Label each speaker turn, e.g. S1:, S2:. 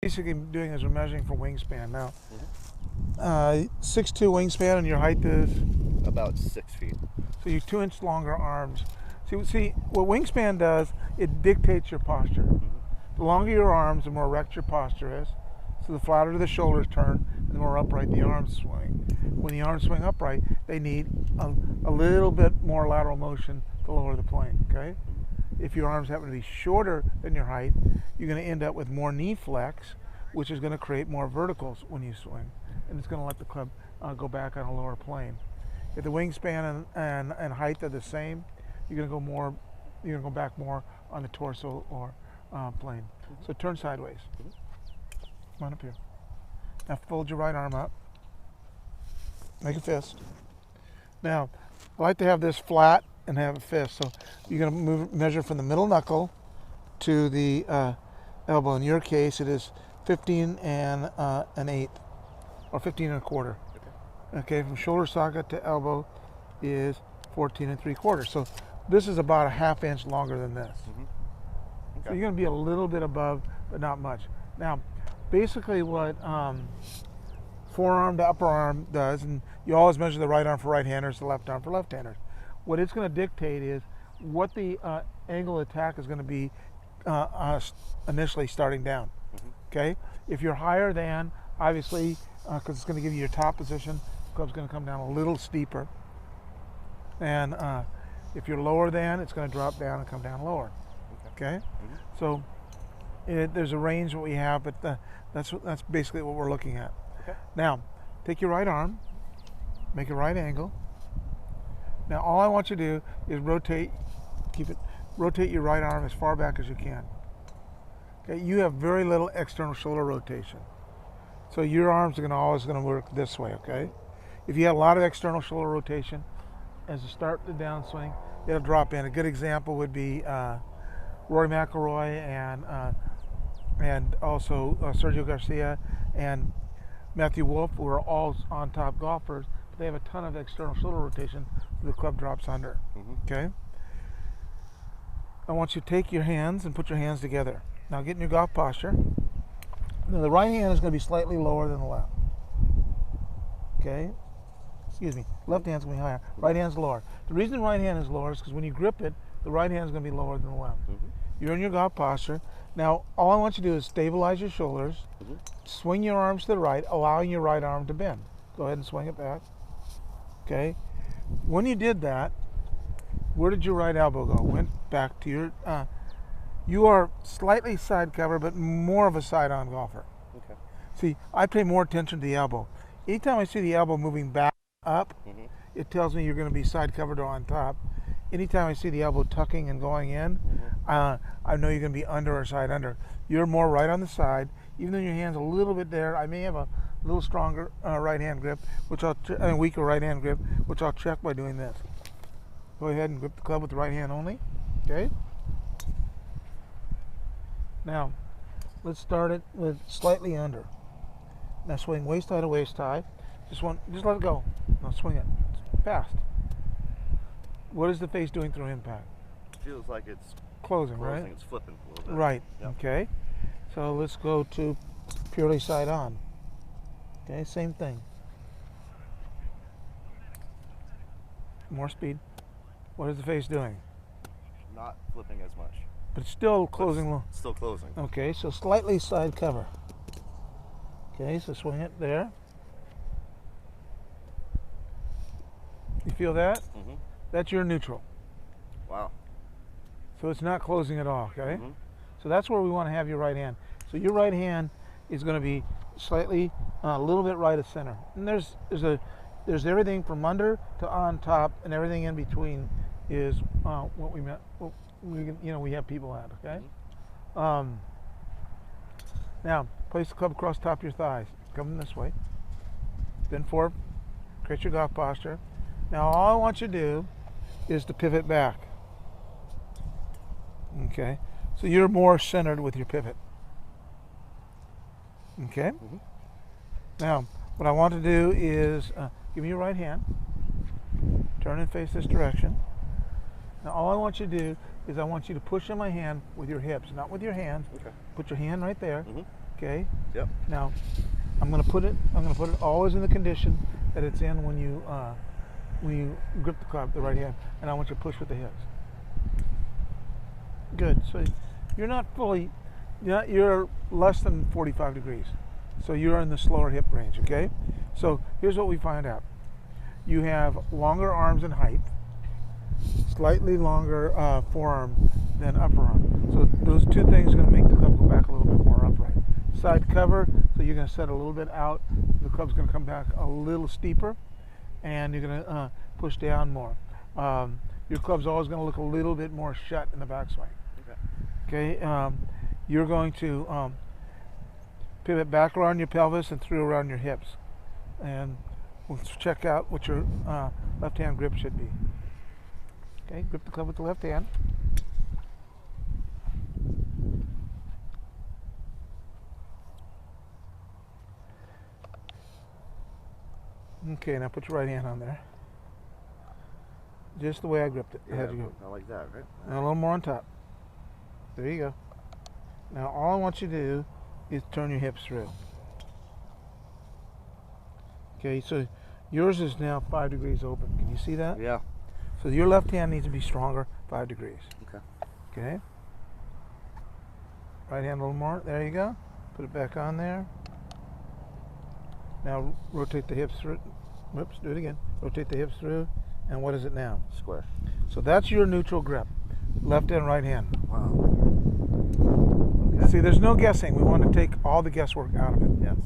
S1: Basically doing is we're measuring for wingspan. Now, 6'2" wingspan and your height is?
S2: About 6 feet.
S1: So you 2-inch longer arms. See, what wingspan does, it dictates your posture. The longer your arms, the more erect your posture is. So the flatter the shoulders turn, and the more upright the arms swing. When the arms swing upright, they need a little bit more lateral motion to lower the plane, okay? If your arms happen to be shorter than your height, you're going to end up with more knee flex, which is going to create more verticals when you swing. And it's going to let the club go back on a lower plane. If the wingspan and height are the same, you're going to go back more on the torso or plane. So turn sideways. Come on up here. Now fold your right arm up. Make a fist. Now, I like to have this flat and have a fist. So you're going to measure from the middle knuckle to the elbow. In your case, it is 15 and an eighth, or 15 and a quarter. Okay, from shoulder socket to elbow is 14 and 3/4. So this is about a 1/2 inch longer than this. So you're going to be a little bit above, but not much. Now, basically what forearm to upper arm does, and you always measure the right arm for right-handers, the left arm for left-handers. What it's going to dictate is what the angle of attack is going to be initially starting down. Okay, if you're higher than, obviously, because it's going to give you your top position, the club's going to come down a little steeper. And if you're lower than, it's going to drop down and come down lower. Okay, so there's a range what we have, but that's basically what we're looking at. Now, take your right arm, make a right angle. Now, all I want you to do is rotate your right arm as far back as you can. Okay, you have very little external shoulder rotation, so your arms are always going to work this way. Okay, if you have a lot of external shoulder rotation, as you start the downswing, it'll drop in. A good example would be Rory McIlroy and also Sergio Garcia and Matthew Wolff, who are all on top golfers, but they have a ton of external shoulder rotation, so the club drops under. Okay? I want you to take your hands and put your hands together. Now get in your golf posture. Now the right hand is going to be slightly lower than the left. Okay? Excuse me. Left hand's going to be higher. Right hand's lower. The reason the right hand is lower is because when you grip it, the right hand is going to be lower than the left. You're in your golf posture. Now, all I want you to do is stabilize your shoulders, swing your arms to the right, allowing your right arm to bend. Go ahead and swing it back. Okay? When you did that, where did your right elbow go? Went back to your... you are slightly side cover, but more of a side-on golfer. See, I pay more attention to the elbow. Anytime I see the elbow moving back up, it tells me you're going to be side covered or on top. Anytime I see the elbow tucking and going in, I know you're going to be under or side under. You're more right on the side. Even though your hand's a little bit there, I may have a little stronger right hand grip, weaker right hand grip, which I'll check by doing this. Go ahead and grip the club with the right hand only. Okay. Now, let's start it with slightly under. Now swing waist high to waist high. Just let it go. Now swing it fast. What is the face doing through impact?
S2: Feels like it's
S1: closing, right?
S2: It's flipping a little bit.
S1: Right. Okay. So let's go to purely side on. Okay, same thing. More speed. What is the face doing?
S2: Not flipping as much.
S1: But it's still closing low.
S2: Still closing.
S1: Okay, so slightly side cover. Okay, so swing it there. You feel that? That's your neutral.
S2: Wow.
S1: So it's not closing at all, okay? So that's where we want to have your right hand. So your right hand is going to be slightly, a little bit right of center. And there's everything from under to on top, and everything in between is what we meant. We have people at, okay? Now place the club across the top of your thighs. Come this way. Bend forward. Create your golf posture. Now all I want you to do is to pivot back. Okay, so you're more centered with your pivot. Okay. Now, what I want to do is give me your right hand. Turn and face this direction. Now, all I want you to do is I want you to push in my hand with your hips, not with your hands.
S2: Okay.
S1: Put your hand right there.
S2: Mhm.
S1: Okay.
S2: Yep.
S1: Now, I'm going to put it always in the condition that it's in when you grip the club, the right hand, and I want you to push with the hips. Good. So you're not fully, you're less than 45 degrees. So you're in the slower hip range, okay? So here's what we find out. You have longer arms in height, slightly longer forearm than upper arm. So those two things are going to make the club go back a little bit more upright. Side cover, so you're going to set a little bit out. The club's going to come back a little steeper, and you're going to push down more. Your club's always going to look a little bit more shut in the backswing. Okay. You're going to pivot back around your pelvis and through around your hips, and we'll check out what your left hand grip should be. Okay, grip the club with the left hand. Okay, now put your right hand on there. Just the way I gripped it.
S2: Yeah,
S1: How'd you go?
S2: I like that, right?
S1: And a little more on top. There you go. Now all I want you to do is turn your hips through. Okay, so yours is now 5 degrees open. Can you see that?
S2: Yeah.
S1: So your left hand needs to be stronger, 5 degrees.
S2: Okay.
S1: Okay. Right hand a little more. There you go. Put it back on there. Now rotate the hips through. Whoops, do it again. Rotate the hips through. And what is it now?
S2: Square.
S1: So that's your neutral grip. Left and right hand.
S2: Wow. Okay.
S1: See, there's no guessing. We want to take all the guesswork out of it.
S2: Yes.